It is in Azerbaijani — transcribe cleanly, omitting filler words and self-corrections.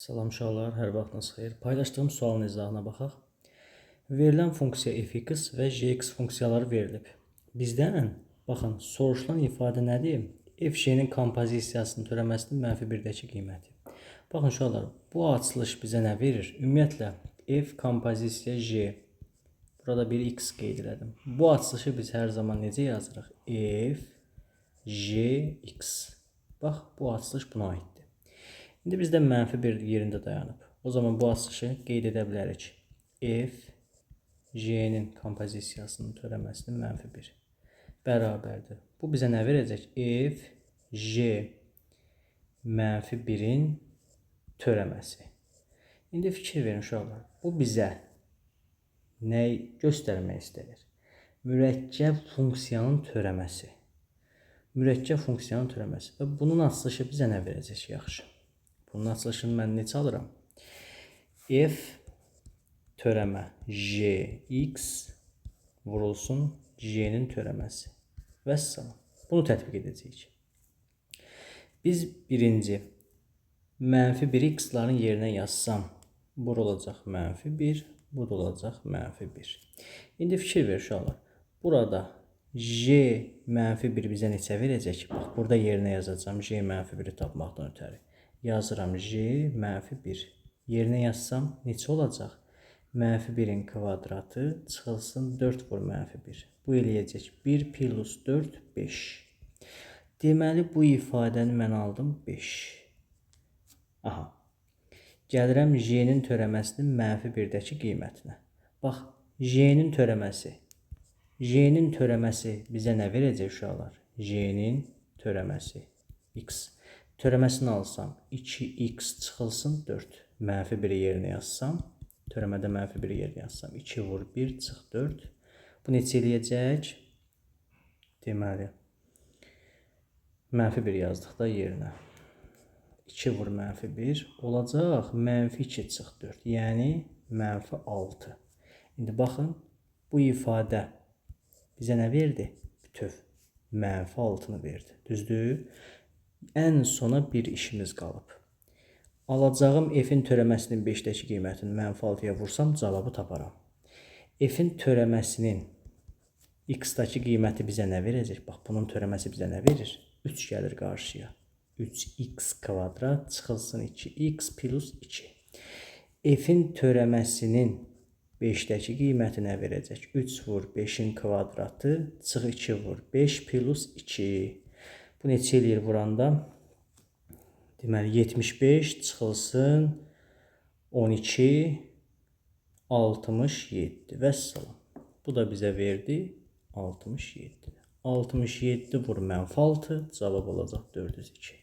Salam uşaqlar, hər vaxtınız xeyir. Paylaşdığım sualın izahına baxaq. Verilən funksiya fx və gx funksiyaları verilib. Bizdən, baxın, soruşulan ifadə nədir? F-nin kompozisiyasının törəməsinin -1-dəki qiyməti. Baxın uşaqlar, bu açılış bizə nə verir? Ümumiyyətlə, f kompozisiya g. Burada bir x qeyd elədim. Bu açılışı biz hər zaman necə yazırıq? F, g, x. Bax, bu açılış buna aiddir. İndi bizdə -1 yerində dayanıb. O zaman bu açılışı qeyd edə bilərik. F, G-nin kompozisiyasının törəməsinin -1 bərabərdir. Bu bizə nə verəcək? F, G, -1-in törəməsi. İndi fikir verin uşaqlar. Bu bizə nə göstərmək istəyir? Mürəkkəb funksiyanın törəməsi. Mürəkkəb funksiyanın törəməsi. Və bunun açılışı bizə nə verəcək? Yaxşı. Bunun açılışını mən neçə alıram? F törəmə gx vurulsun g-nin törəməsi. Vəssalam. Bunu tətbiq edəcəyik. Biz birinci -1 x-ların yerinə yazsam, bu olacaq -1, bu da olacaq -1. İndi fikir ver uşaqlar. Burada g -1 bizə neçə verəcək? Bax, burada yerinə yazacağım g -1-i tapmaqdan ötəri. Yazıram g -1. Yerinə yazsam neçə olacaq? -1-in kvadratı çıxılsın 4 vur -1. Bu eləyəcək 1 plus 4, 5. Deməli, bu ifadəni mən aldım 5. Aha. Gəlirəm g-nin törəməsinin -1-dəki qiymətinə. Bax, g-nin törəməsi. G-nin törəməsi bizə nə verəcək uşaqlar? G-nin törəməsi x. Törəməsini alsam 2x çıxılsın 4. -1 yerinə yazsam, törəmədə -1 yerinə yazsam 2 vur 1 çıx 4. Bu neçə eləyəcək? Deməli, -1 yazdıq da yerinə. 2 vur -1 olacaq -2 çıx 4. Yəni -6. İndi baxın, bu ifadə bizə nə verdi? Bütöv -6-nı verdi. Düzdür? Ən sona bir işimiz qalıb. Alacağım f-in törəməsinin 5-dəki qiymətini -6-ya vursam cavabı taparam. F-in törəməsinin x-dakı qiyməti bizə nə verəcək? Bax, bunun törəməsi bizə nə verir? 3 gəlir qarşıya. 3x kvadrat çıxılsın 2x plus 2. F-in törəməsinin 5-dəki qiyməti nə verəcək? 3 vur 5-in kvadratı çıx 2 vur 5 plus 2. Bu neçə eləyir vuranda? Deməli, 75 çıxılsın 12, 67. Vəssalam. Bu da bizə verdi 67. 67 vur -6, cavab olacaq 402.